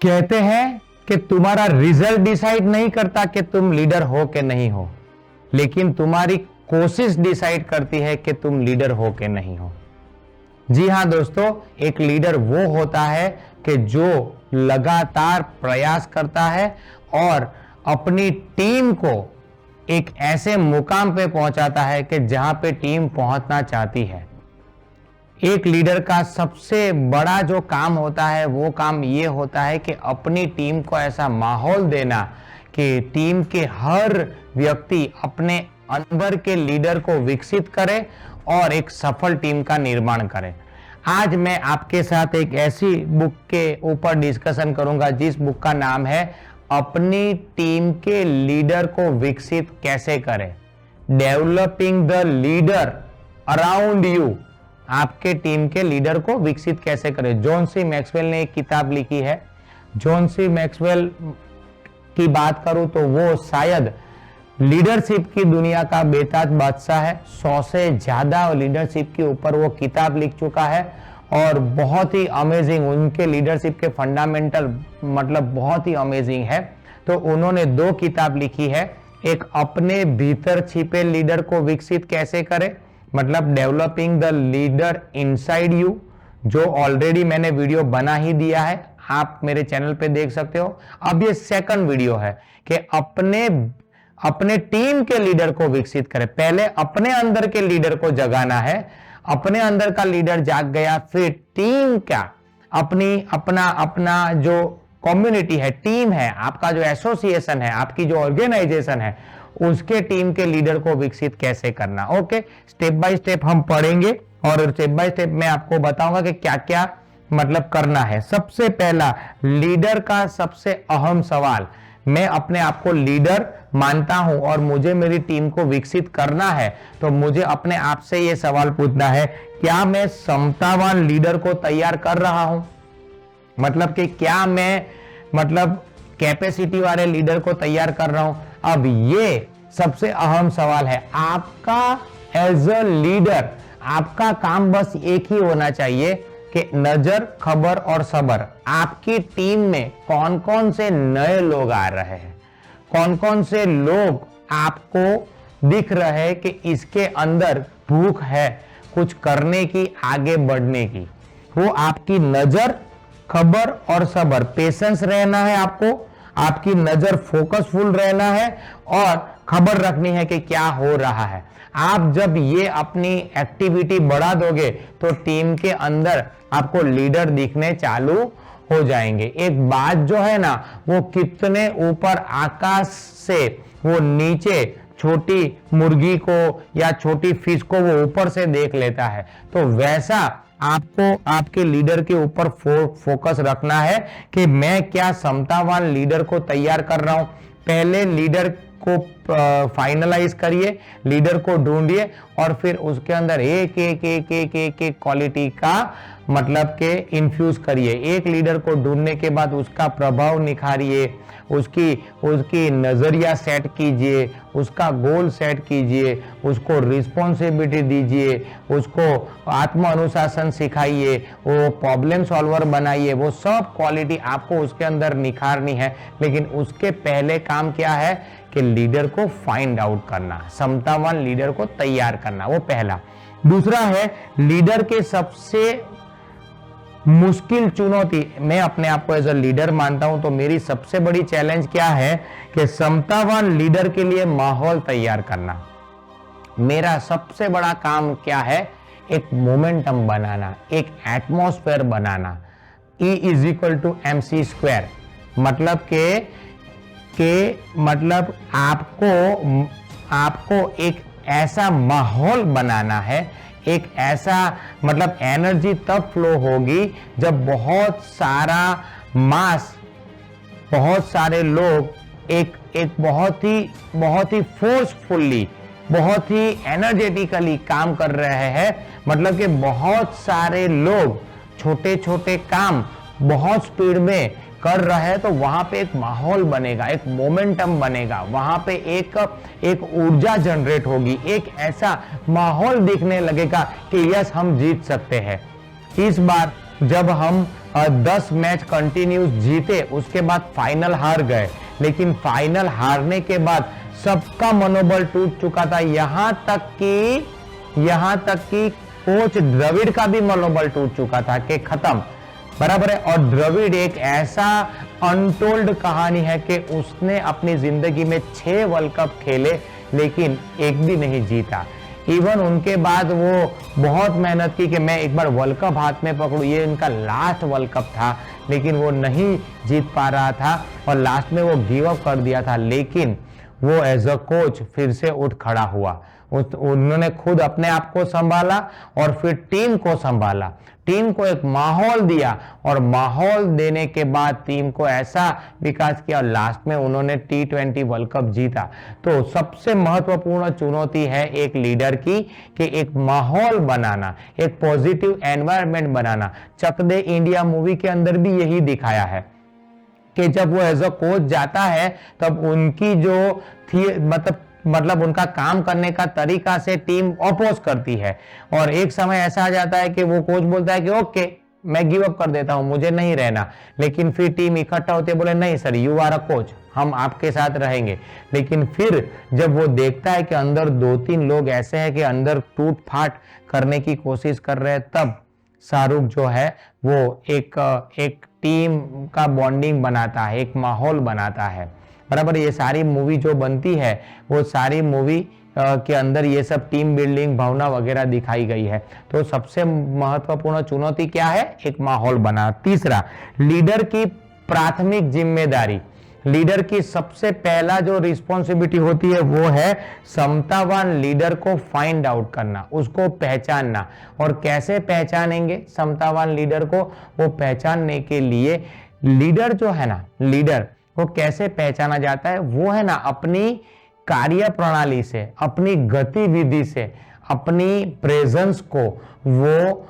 कहते हैं कि तुम्हारा रिजल्ट डिसाइड नहीं करता कि तुम लीडर हो कि नहीं हो, लेकिन तुम्हारी कोशिश डिसाइड करती है कि तुम लीडर हो कि नहीं हो। जी हां दोस्तों, एक लीडर वो होता है कि जो लगातार प्रयास करता है और अपनी टीम को एक ऐसे मुकाम पे पहुंचाता है कि जहां पे टीम पहुंचना चाहती है। एक लीडर का सबसे बड़ा जो काम होता है वो काम ये होता है कि अपनी टीम को ऐसा माहौल देना कि टीम के हर व्यक्ति अपने अंदर के लीडर को विकसित करे और एक सफल टीम का निर्माण करे। आज मैं आपके साथ एक ऐसी बुक के ऊपर डिस्कशन करूंगा जिस बुक का नाम है अपनी टीम के लीडर को विकसित कैसे करें, developing the leader around you. आपके टीम के लीडर को विकसित कैसे करें। जॉन सी मैक्सवेल ने एक किताब लिखी है। जॉन सी मैक्सवेल की बात करूं तो वो शायद लीडरशिप की दुनिया का बेताज बादशाह है। 100 से ज्यादा लीडरशिप के ऊपर वो किताब लिख चुका है और बहुत ही अमेजिंग, उनके लीडरशिप के फंडामेंटल मतलब बहुत ही अमेजिंग है। तो उन्होंने 2 किताब लिखी है, एक अपने भीतर छिपे लीडर को विकसित कैसे करें, मतलब developing the leader inside you, जो ऑलरेडी मैंने वीडियो बना ही दिया है, आप मेरे चैनल पे देख सकते हो। अब ये सेकंड वीडियो है कि अपने टीम के लीडर को विकसित करें। पहले अपने अंदर के लीडर को जगाना है, अपने अंदर का लीडर जाग गया, फिर टीम का अपना जो कम्युनिटी है, टीम है, आपका जो एसोसिएशन है, आपकी जो ऑर्गेनाइजेशन है, उसके टीम के लीडर को विकसित कैसे करना। ओके, स्टेप बाय स्टेप हम पढ़ेंगे और स्टेप बाय स्टेप मैं आपको बताऊंगा कि क्या क्या मतलब करना है। सबसे पहला, लीडर का सबसे अहम सवाल, मैं अपने आप को लीडर मानता हूं और मुझे मेरी टीम को विकसित करना है, तो मुझे अपने आप से यह सवाल पूछना है, क्या मैं समतावान लीडर को तैयार कर रहा हूं। मतलब कि क्या मैं कैपेसिटी वाले लीडर को तैयार कर रहा हूं। अब ये सबसे अहम सवाल है। आपका एज अ लीडर, आपका काम बस एक ही होना चाहिए कि नजर, खबर और सबर। आपकी टीम में कौन कौन से नए लोग आ रहे हैं, कौन कौन से लोग आपको दिख रहे हैं कि इसके अंदर भूख है कुछ करने की, आगे बढ़ने की, वो आपकी नजर, खबर और सबर, पेशेंस रहना है आपको, आपकी नजर फोकसफुल रहना है और खबर रखनी है कि क्या हो रहा है। आप जब ये अपनी एक्टिविटी बढ़ा दोगे तो टीम के अंदर आपको लीडर दिखने चालू हो जाएंगे। एक बात जो है ना, वो कितने ऊपर आकाश से वो नीचे छोटी मुर्गी को या छोटी फिश को वो ऊपर से देख लेता है, तो वैसा आपको आपके लीडर के ऊपर फोकस रखना है कि मैं क्या समतावान लीडर को तैयार कर रहा हूं। पहले लीडर को फाइनलाइज करिए, लीडर को ढूंढिए और फिर उसके अंदर एक एक क्वालिटी का मतलब के इन्फ्यूज करिए। एक लीडर को ढूंढने के बाद उसका प्रभाव निखारिए, उसकी नजरिया सेट कीजिए, उसका गोल सेट कीजिए, उसको रिस्पॉन्सिबिलिटी दीजिए, उसको आत्म अनुशासन सिखाइए, वो प्रॉब्लम सॉल्वर बनाइए। वो सब क्वालिटी आपको उसके अंदर निखारनी है। लेकिन उसके पहले काम क्या है कि लीडर को फाइंड आउट करना, समतावान लीडर को तैयार करना, वो पहला। दूसरा है लीडर के सबसे मुश्किल चुनौती, मैं अपने आप को एज अ लीडर मानता हूं तो मेरी सबसे बड़ी चैलेंज क्या है कि समतावान लीडर के लिए माहौल तैयार करना। मेरा सबसे बड़ा काम क्या है, एक मोमेंटम बनाना, एक एटमॉस्फेयर बनाना। E=mc², मतलब मतलब आपको एक ऐसा माहौल बनाना है, एक ऐसा मतलब एनर्जी तब फ्लो होगी जब बहुत सारा मास, बहुत सारे लोग एक बहुत ही फोर्सफुली, बहुत ही एनर्जेटिकली काम कर रहे हैं। मतलब कि बहुत सारे लोग छोटे छोटे काम बहुत स्पीड में कर रहे हैं, तो वहां पे एक माहौल बनेगा, एक मोमेंटम बनेगा, वहां पे एक ऊर्जा जनरेट होगी, एक ऐसा माहौल दिखने लगेगा कि यस हम जीत सकते हैं। इस बार जब हम 10 मैच कंटिन्यूस जीते, उसके बाद फाइनल हार गए, लेकिन फाइनल हारने के बाद सबका मनोबल टूट चुका था, यहां तक कि कोच द्रविड़ का भी मनोबल टूट चुका था कि खत्म, बराबर है। और द्रविड़ एक ऐसा अनटोल्ड कहानी है कि उसने अपनी जिंदगी में 6 वर्ल्ड कप खेले लेकिन एक भी नहीं जीता। इवन उनके बाद वो बहुत मेहनत की कि मैं एक बार वर्ल्ड कप हाथ में पकड़ूं, ये इनका लास्ट वर्ल्ड कप था, लेकिन वो नहीं जीत पा रहा था और लास्ट में वो गिव अप कर दिया था। लेकिन वो एज अ कोच फिर से उठ खड़ा हुआ, उन्होंने खुद अपने आप को संभाला और फिर टीम को संभाला, टीम को एक माहौल दिया और माहौल देने के बाद टीम को ऐसा विकास किया और लास्ट में उन्होंने T20 वर्ल्ड कप जीता। तो सबसे महत्वपूर्ण चुनौती है एक लीडर की कि एक माहौल बनाना, एक पॉजिटिव एनवायरनमेंट बनाना। चक दे इंडिया मूवी के अंदर भी यही दिखाया है कि जब वो एज अ कोच जाता है तब उनकी जो थी मतलब उनका काम करने का तरीका से टीम अपोज करती है और एक समय ऐसा आ जाता है कि वो कोच बोलता है कि ओके मैं गिव अप कर देता हूं, मुझे नहीं रहना, लेकिन फिर टीम इकट्ठा होती है, बोले नहीं sir you are a coach, हम आपके साथ रहेंगे। लेकिन फिर जब वो देखता है कि अंदर 2-3 लोग ऐसे हैं कि अंदर टूट फाट करने की कोशिश कर रहे हैं, तब शाहरुख जो है वो एक टीम का बॉन्डिंग बनाता है, एक माहौल बनाता है, बराबर। ये सारी मूवी जो बनती है वो सारी मूवी के अंदर ये सब टीम बिल्डिंग भावना वगैरह दिखाई गई है। तो सबसे महत्वपूर्ण चुनौती क्या है? एक माहौल बना। तीसरा, लीडर की प्राथमिक जिम्मेदारी, लीडर की सबसे पहला जो रिस्पॉन्सिबिलिटी होती है वो है क्षमतावान लीडर को फाइंड आउट करना, उसको पहचानना। और कैसे पहचानेंगे क्षमतावान लीडर को? वो पहचानने के लिए लीडर जो है ना, लीडर वो कैसे पहचाना जाता है? वो है ना अपनी कार्य प्रणाली से, अपनी गतिविधि से, अपनी प्रेजेंस को वो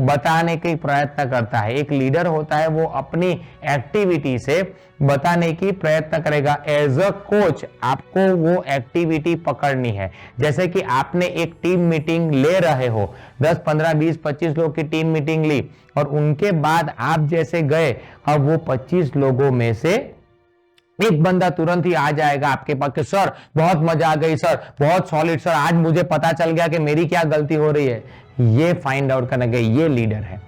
बताने के प्रयत्न करता है। एक लीडर होता है वो अपनी एक्टिविटी से बताने की प्रयत्न करेगा। एज अ कोच आपको वो एक्टिविटी पकड़नी है। जैसे कि आपने एक टीम मीटिंग ले रहे हो, 10, 15, 20, 25 लोग की टीम मीटिंग ली और उनके बाद आप जैसे गए, अब वो 25 लोगों में से एक बंदा तुरंत ही आ जाएगा आपके पास कि सर बहुत मजा आ गई, सर बहुत सॉलिड, सर आज मुझे पता चल गया कि मेरी क्या गलती हो रही है। ये फाइंड आउट करने गए, ये लीडर है।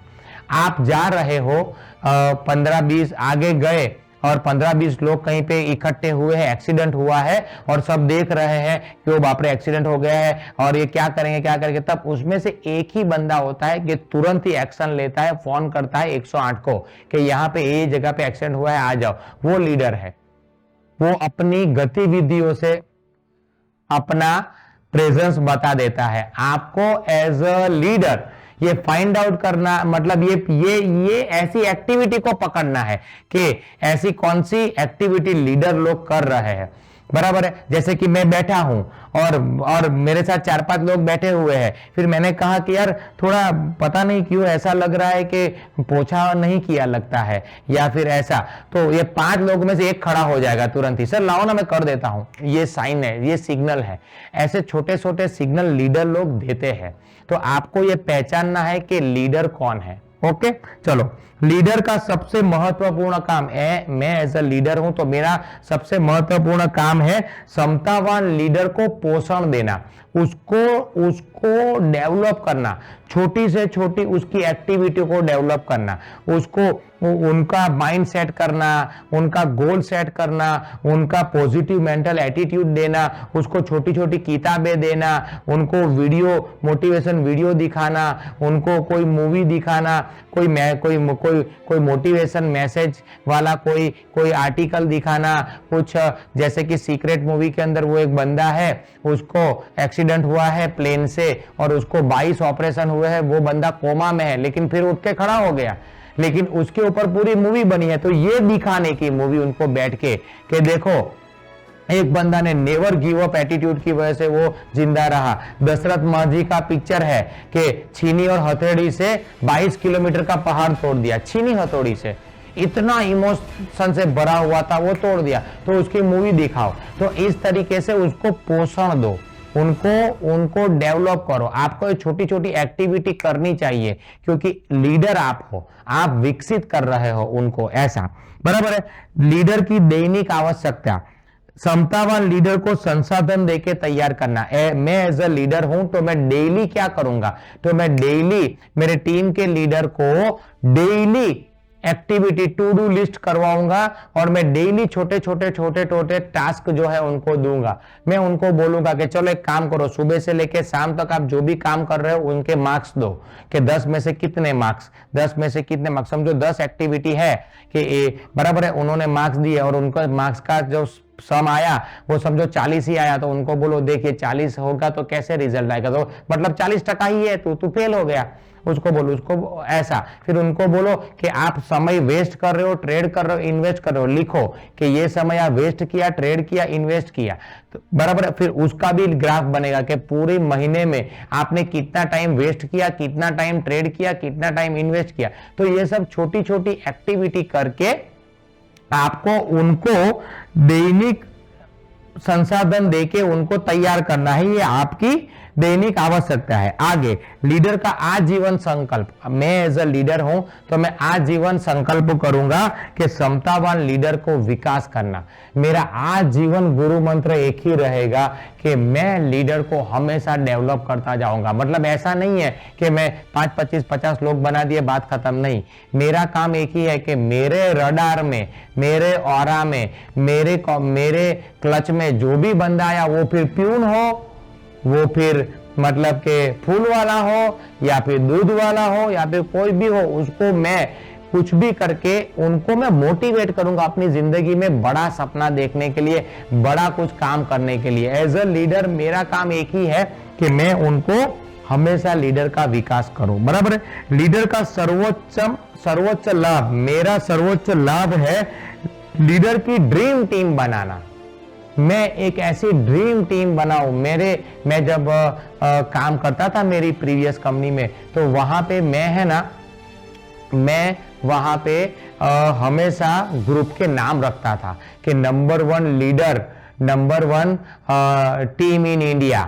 आप जा रहे हो, 15-20 आगे गए और 15-20 लोग कहीं पे इकट्ठे हुए हैं, एक्सीडेंट हुआ है और सब देख रहे हैं कि वो बाप रे एक्सीडेंट हो गया है और ये क्या करेंगे। तब उसमें से एक ही बंदा होता है कि तुरंत ही एक्शन लेता है, फोन करता है 108 को कि यहाँ पे ये जगह पे एक्सीडेंट हुआ है, आ जाओ। वो लीडर है। वो अपनी गतिविधियों से अपना प्रेजेंस बता देता है। आपको एज अ लीडर ये फाइंड आउट करना, मतलब ये ऐसी एक्टिविटी को पकड़ना है कि ऐसी कौन सी एक्टिविटी लीडर लोग कर रहे हैं, बराबर है। जैसे कि मैं बैठा हूं और मेरे साथ 4-5 लोग बैठे हुए हैं, फिर मैंने कहा कि यार थोड़ा पता नहीं क्यों ऐसा लग रहा है कि पोछा नहीं किया लगता है या फिर ऐसा, तो ये 5 लोग में से एक खड़ा हो जाएगा तुरंत ही, सर लाओ ना मैं कर देता हूं। ये साइन है, ये सिग्नल है। ऐसे छोटे छोटे सिग्नल लीडर लोग देते हैं। तो आपको ये पहचानना है कि लीडर कौन है। ओके, चलो। लीडर का सबसे महत्वपूर्ण काम है, मैं एज अ लीडर हूं तो मेरा सबसे महत्वपूर्ण काम है क्षमतावान लीडर को पोषण देना, उसको डेवलप करना, छोटी से छोटी उसकी एक्टिविटी को डेवलप करना, उसको उनका माइंड सेट करना, उनका गोल सेट करना, उनका पॉजिटिव मेंटल एटीट्यूड देना, उसको छोटी छोटी किताबें देना, उनको वीडियो मोटिवेशन वीडियो दिखाना, उनको कोई मूवी दिखाना, कोई मोटिवेशन मैसेज वाला कोई आर्टिकल दिखाना। कुछ जैसे कि सीक्रेट मूवी के अंदर वो एक बंदा है, उसको एक्सीडेंट हुआ है प्लेन से और उसको 22 ऑपरेशन हुए हैं, वो बंदा कोमा में है लेकिन फिर उठ के खड़ा हो गया, लेकिन उसके ऊपर पूरी मूवी बनी है। तो ये दिखाने की मूवी उनको बैठ के कि देखो एक बंदा ने नेवर गिव अप एटीट्यूड की वजह से वो जिंदा रहा। दशरथ महर्षि का पिक्चर है कि छीनी और हथौड़ी से 22 किलोमीटर का पहाड़ तोड़ दिया, छीनी हथौड़ी से, इतना इमोशन से भरा हुआ था वो तोड़ दिया। तो उसकी मूवी दिखाओ। तो इस तरीके से उसको पोषण दो, उनको डेवलप करो। आपको छोटी छोटी एक्टिविटी करनी चाहिए, क्योंकि लीडर आप हो, आप विकसित कर रहे हो उनको, ऐसा बराबर है। लीडर की दैनिक आवश्यकता, क्षमतावान लीडर को संसाधन देके तैयार करना। मैं एज अ लीडर हूं तो मैं डेली क्या करूंगा, तो मैं डेली मेरे टीम के लीडर को daily activity to do list करवाऊंगा, और मैं डेली छोटे छोटे टास्क जो है उनको दूंगा। मैं उनको बोलूंगा कि चलो एक काम करो, सुबह से लेकर शाम तक आप जो भी काम कर रहे हो उनके मार्क्स दो, कि 10 में से कितने मार्क्स, 10 में से कितने मार्क्स, समझो 10 एक्टिविटी है कि बराबर है, उन्होंने मार्क्स दिए और उनका मार्क्स का जो सम आया वो समझो 40 ही आया, तो उनको बोलो देखिए 40 होगा तो कैसे रिजल्ट आएगा, तो मतलब 40% ही है, तू फेल हो गया, उसको बोलो, उसको ऐसा। फिर उनको बोलो कि आप समय वेस्ट कर रहे हो, ट्रेड कर रहे हो, इन्वेस्ट कर रहे हो, लिखो कि ये समय आप वेस्ट किया, ट्रेड किया, इन्वेस्ट किया, तो बराबर है। फिर उसका भी ग्राफ बनेगा कि पूरे महीने में आपने कितना टाइम वेस्ट किया, कितना टाइम ट्रेड किया, कितना टाइम इन्वेस्ट किया। तो ये सब छोटी छोटी एक्टिविटी करके आपको उनको दैनिक संसाधन देके उनको तैयार करना है, ये आपकी दैनिक आवश्यकता है। आगे लीडर का आजीवन संकल्प, मैं एज अ लीडर हूं तो मैं आजीवन संकल्प करूंगा कि क्षमतावान लीडर को विकास करना। मेरा आजीवन गुरु मंत्र एक ही रहेगा कि मैं लीडर को हमेशा डेवलप करता जाऊंगा। मतलब ऐसा नहीं है कि मैं 5, 25, 50 लोग बना दिए, बात खत्म, नहीं। मेरा काम एक ही है कि मेरे रडार में, मेरे ऑरा में, मेरे क्लच में जो भी बंदा आया, वो फिर प्यून हो, वो फिर मतलब के फूल वाला हो, या फिर दूध वाला हो, या फिर कोई भी हो, उसको मैं कुछ भी करके उनको मैं मोटिवेट करूंगा अपनी जिंदगी में बड़ा सपना देखने के लिए, बड़ा कुछ काम करने के लिए। एज अ लीडर मेरा काम एक ही है कि मैं उनको हमेशा लीडर का विकास करूं, बराबर है। लीडर का सर्वोच्च लाभ, मेरा सर्वोच्च लाभ है लीडर की ड्रीम टीम बनाना। मैं एक ऐसी ड्रीम टीम बनाऊं। मैं जब काम करता था मेरी प्रीवियस कंपनी में, तो वहां पे मैं वहां पे हमेशा ग्रुप के नाम रखता था कि number 1 leader, number 1 team in India,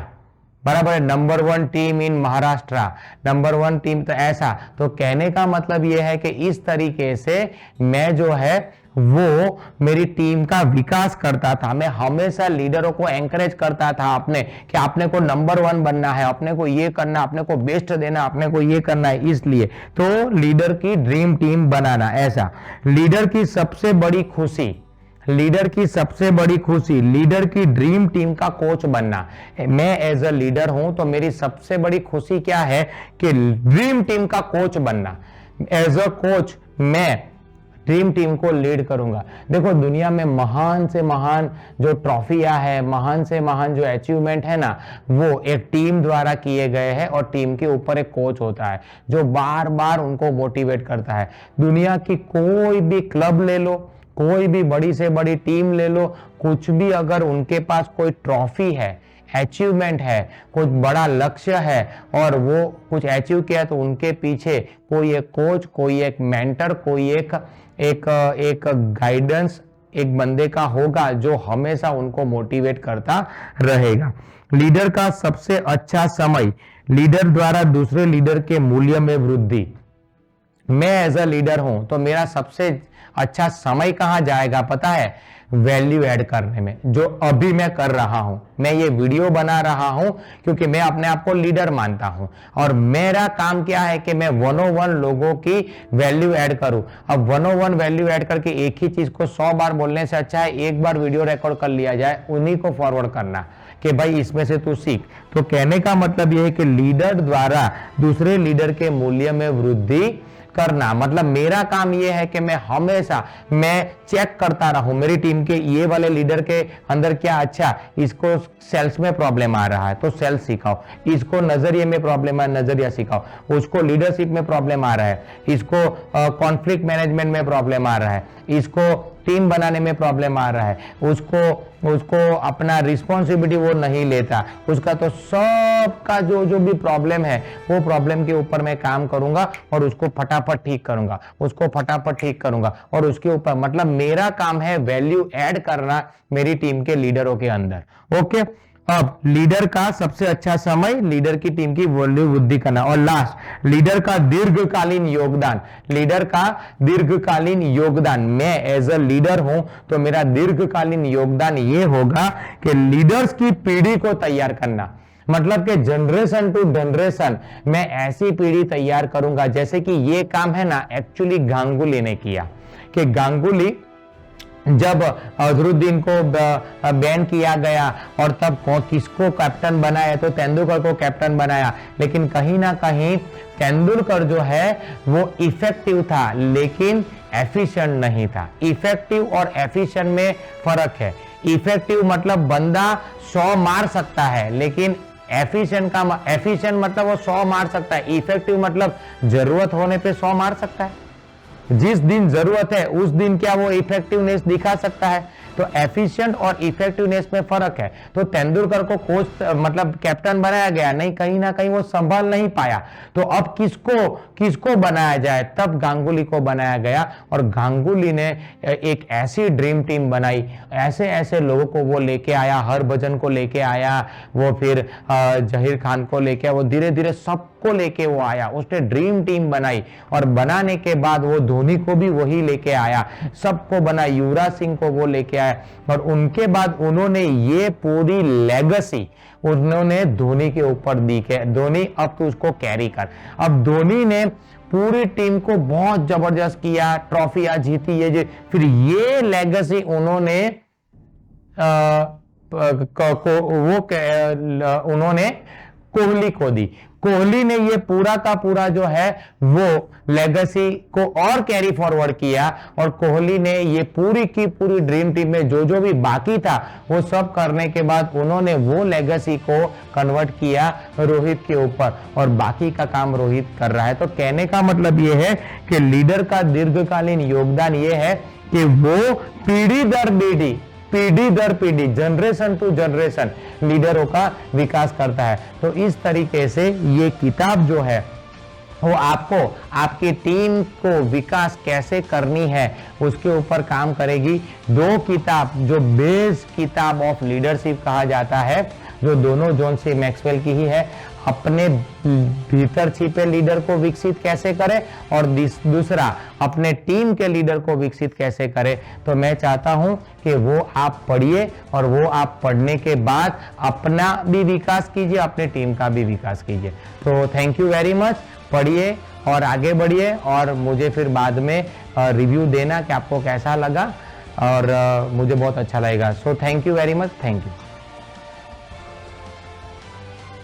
बराबर है, नंबर 1 टीम इन महाराष्ट्र, नंबर 1 टीम, तो ऐसा। तो कहने का मतलब यह है कि इस तरीके से मैं जो है वो मेरी टीम का विकास करता था। मैं हमेशा लीडरों को एंकरेज करता था अपने, कि आपने को नंबर 1 बनना है, अपने को ये करना, अपने को बेस्ट देना, अपने को ये करना है। इसलिए तो लीडर की ड्रीम टीम बनाना, ऐसा। लीडर की सबसे बड़ी खुशी, लीडर की ड्रीम टीम का कोच बनना। मैं एज अ लीडर हूं तो मेरी सबसे बड़ी खुशी क्या है कि ड्रीम टीम का कोच बनना। एज अ कोच मैं ड्रीम टीम को लीड करूंगा। देखो दुनिया में महान से महान जो ट्रॉफियां है, महान से महान जो अचीवमेंट है ना, वो एक टीम द्वारा किए गए हैं, और टीम के ऊपर एक कोच होता है जो बार बार उनको मोटिवेट करता है। दुनिया की कोई भी क्लब ले लो, कोई भी बड़ी से बड़ी टीम ले लो, कुछ भी अगर उनके पास कोई ट्रॉफी है, अचीवमेंट है, कुछ बड़ा लक्ष्य है, और वो कुछ अचीव किया, तो उनके पीछे कोई एक कोच, कोई एक मेंटर, कोई एक गाइडेंस एक बंदे का होगा जो हमेशा उनको मोटिवेट करता रहेगा। लीडर का सबसे अच्छा समय, लीडर द्वारा दूसरे लीडर के मूल्य में वृद्धि। मैं एज अ लीडर हूं तो मेरा सबसे अच्छा समय कहां जाएगा पता है? वैल्यू ऐड करने में, जो अभी मैं कर रहा हूं। मैं ये वीडियो बना रहा हूं क्योंकि मैं अपने आप को लीडर मानता हूं, और मेरा काम क्या है कि मैं 101 लोगों की वैल्यू ऐड करूं। अब 101 वैल्यू ऐड करके एक ही चीज को 100 बार बोलने से अच्छा है एक बार वीडियो रिकॉर्ड कर लिया जाए, उन्हीं को फॉरवर्ड करना कि भाई इसमें से तू सीख। तो कहने का मतलब यह है कि लीडर द्वारा दूसरे लीडर के मूल्य में वृद्धि करना। मतलब मेरा काम यह है कि मैं हमेशा चेक करता रहूं मेरी टीम के ये वाले लीडर के अंदर क्या अच्छा, इसको सेल्स में प्रॉब्लम आ रहा है तो सेल्स सिखाओ, इसको नजरिए में प्रॉब्लम है नजरिया सिखाओ, उसको लीडरशिप में प्रॉब्लम आ रहा है, इसको कॉन्फ्लिक्ट मैनेजमेंट में प्रॉब्लम आ रहा है, इसको टीम बनाने में प्रॉब्लम आ रहा है, उसको अपना रिस्पॉन्सिबिलिटी वो नहीं लेता, उसका तो सबका जो भी प्रॉब्लम है वो प्रॉब्लम के ऊपर मैं काम करूंगा और उसको फटाफट ठीक करूंगा, और उसके ऊपर मतलब मेरा काम है वैल्यू ऐड करना मेरी टीम के लीडरों के अंदर। ओके, अब लीडर का सबसे अच्छा समय, लीडर की टीम की वृद्धि करना। और लास्ट, लीडर का दीर्घकालीन योगदान। लीडर का दीर्घकालीन योगदान, मैं एज अ लीडर हूं तो मेरा दीर्घकालीन योगदान ये होगा कि लीडर्स की पीढ़ी को तैयार करना। मतलब कि जनरेशन टू जनरेशन मैं ऐसी पीढ़ी तैयार करूंगा, जैसे कि ये काम है ना एक्चुअली गांगुली ने किया। कि गांगुली जब अजहरुद्दीन को बैन किया गया और तब किसको कैप्टन बनाया, तो तेंदुलकर को कैप्टन बनाया। लेकिन कहीं ना कहीं तेंदुलकर जो है वो इफेक्टिव था लेकिन एफिशिएंट नहीं था। इफेक्टिव और एफिशिएंट में फर्क है। इफेक्टिव मतलब बंदा 100 मार सकता है, लेकिन एफिशिएंट मतलब वो 100 मार सकता है। इफेक्टिव मतलब जरूरत होने पे 100 मार सकता है। जिस दिन जरूरत है उस दिन क्या वो इफेक्टिवनेस दिखा सकता है। तो एफिशिएंट और इफेक्टिवनेस में फर्क है। तो तेंदुलकर को कोच मतलब कैप्टन बनाया गया, नहीं कहीं ना कहीं वो संभाल नहीं पाया। तो अब किसको बनाया जाए, तब गांगुली को बनाया गया। और गांगुली ने एक ऐसी ड्रीम टीम बनाई, ऐसे ऐसे लोगों को वो लेके आया, हरभजन को लेके आया, वो फिर जहीर खान को लेके आया, वो धीरे धीरे सबको लेके वो आया। उसने ड्रीम टीम बनाई और बनाने के बाद वो धोनी को भी वही लेके आया, सबको बना, युवराज सिंह को वो लेके आया। और उनके बाद उन्होंने ये पूरी लेगेसी उन्होंने धोनी के ऊपर दी के धोनी अब तू उसको कैरी कर। अब धोनी ने पूरी टीम को बहुत जबरदस्त किया, ट्रॉफियां जीती, ये फिर ये लेगेसी उन्होंने उन्होंने कोहली को दी। कोहली ने ये पूरा का पूरा जो है वो लेगेसी को और कैरी फॉरवर्ड किया। और कोहली ने ये पूरी की पूरी ड्रीम टीम में जो भी बाकी था वो सब करने के बाद उन्होंने वो लेगेसी को कन्वर्ट किया रोहित के ऊपर, और बाकी का काम रोहित कर रहा है। तो कहने का मतलब ये है कि लीडर का दीर्घकालीन योगदान ये है कि वो पीढ़ी दर पीढ़ी, जनरेशन टू जनरेशन लीडरों का विकास करता है। तो इस तरीके से ये किताब जो है वो आपको आपकी टीम को विकास कैसे करनी है उसके ऊपर काम करेगी। 2 किताब जो बेस किताब ऑफ लीडरशिप कहा जाता है, जो दोनों जॉन सी मैक्सवेल की ही है, अपने भीतर छिपे लीडर को विकसित कैसे करें और दूसरा अपने टीम के लीडर को विकसित कैसे करें। तो मैं चाहता हूं कि वो आप पढ़िए और वो आप पढ़ने के बाद अपना भी विकास कीजिए, अपने टीम का भी विकास कीजिए। तो थैंक यू वेरी मच, पढ़िए और आगे बढ़िए और मुझे फिर बाद में रिव्यू देना कि आपको कैसा लगा, और मुझे बहुत अच्छा लगेगा। So thank you very much, thank you.